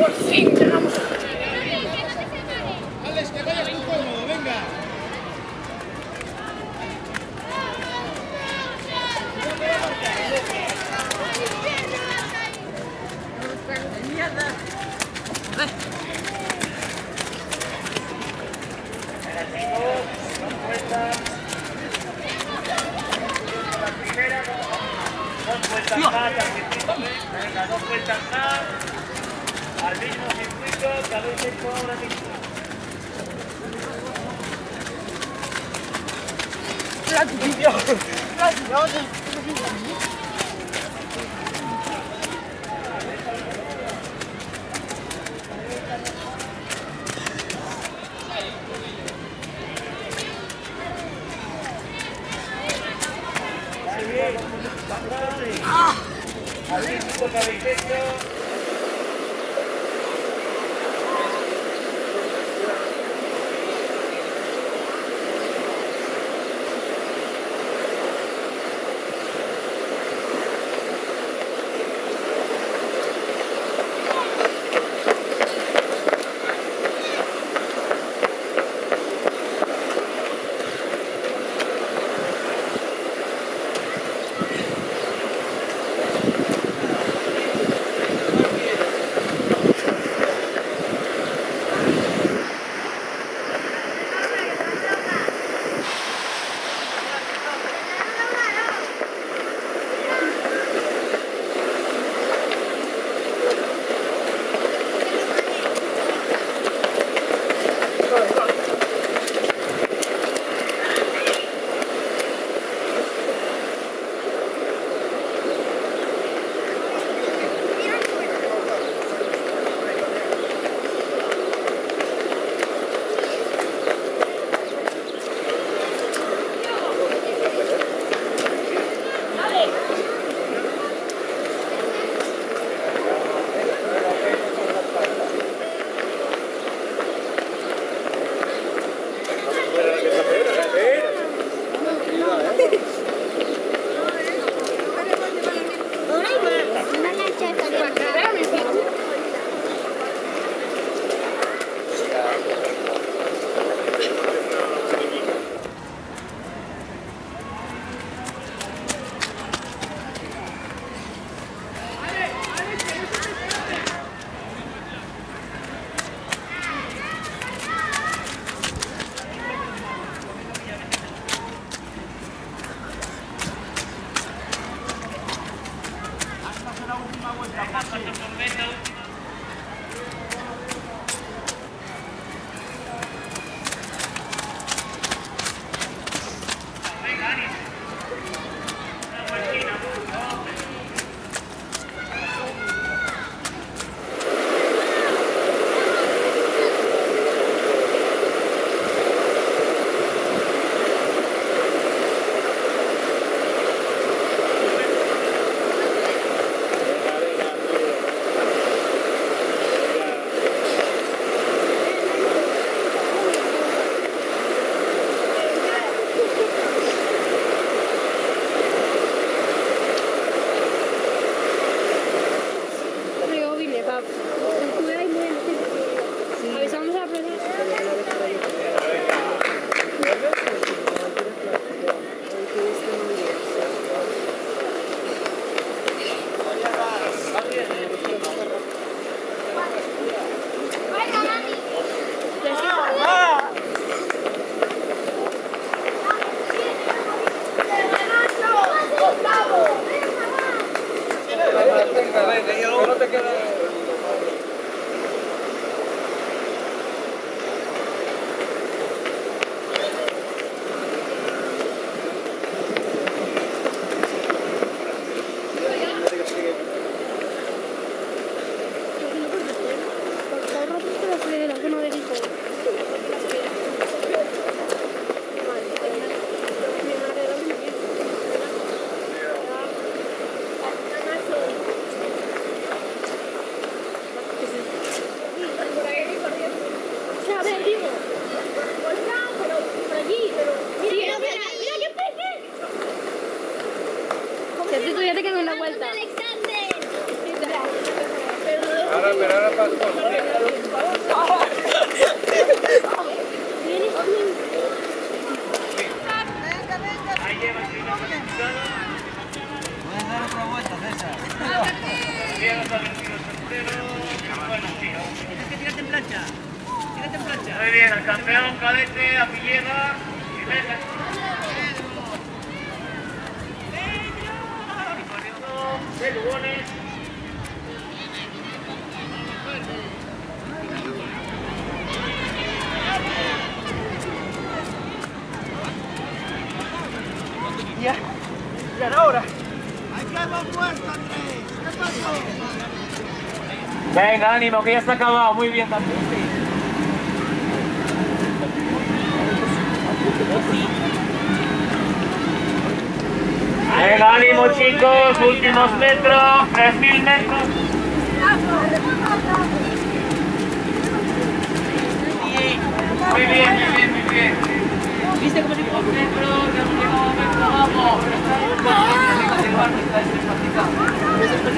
Por fin llegamos. Alex, que vayas tú cómodo, venga. Dos vueltas más al circuito. Venga, dos vueltas más al mismo circuito que habéis hecho ahora mismo. Al circuito que habéis hecho. Avisamos a la Tú ya te quedas en la vuelta. Ahora pasó. Ahí lleva el trino planificado. Puedes dar otra vuelta, César. Llegas al 22 tercero. Bueno, sí. Tienes que tirarte en plancha. Tírate en plancha. Muy bien, el campeón cadete a Villegas. Y venga. De Lugones. Ya era hora. ¡Hay que dar puerta, Andrés! ¿Qué pasó? Venga, ánimo, que ya está acabado. Muy bien también. Venga, ánimo, chicos. Últimos metros. 3000 metros. Muy bien, muy bien, muy bien. ¿Viste cómo se Últimos metros. Ya hemos llegado a metro. Vamos.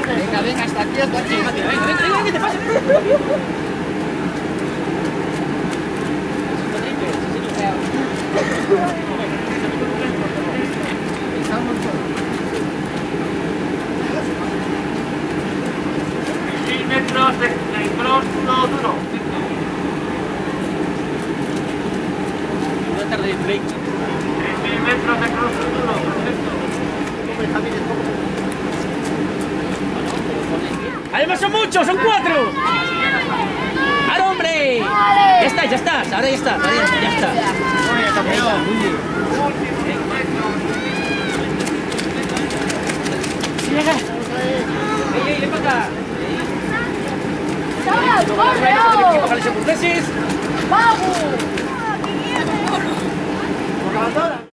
Venga, venga, está quieto aquí. Venga, ¿qué te pasa? Metros de cross todo duro. Una tarde de break. 3000 metros de cross duro. Perfecto. Además son muchos, son 4. ¡Ahora, hombre! Ya estás, ahora ya estás, ya está. Muy bien. Llega. ¡Ey, le pasa! ¡Vamos!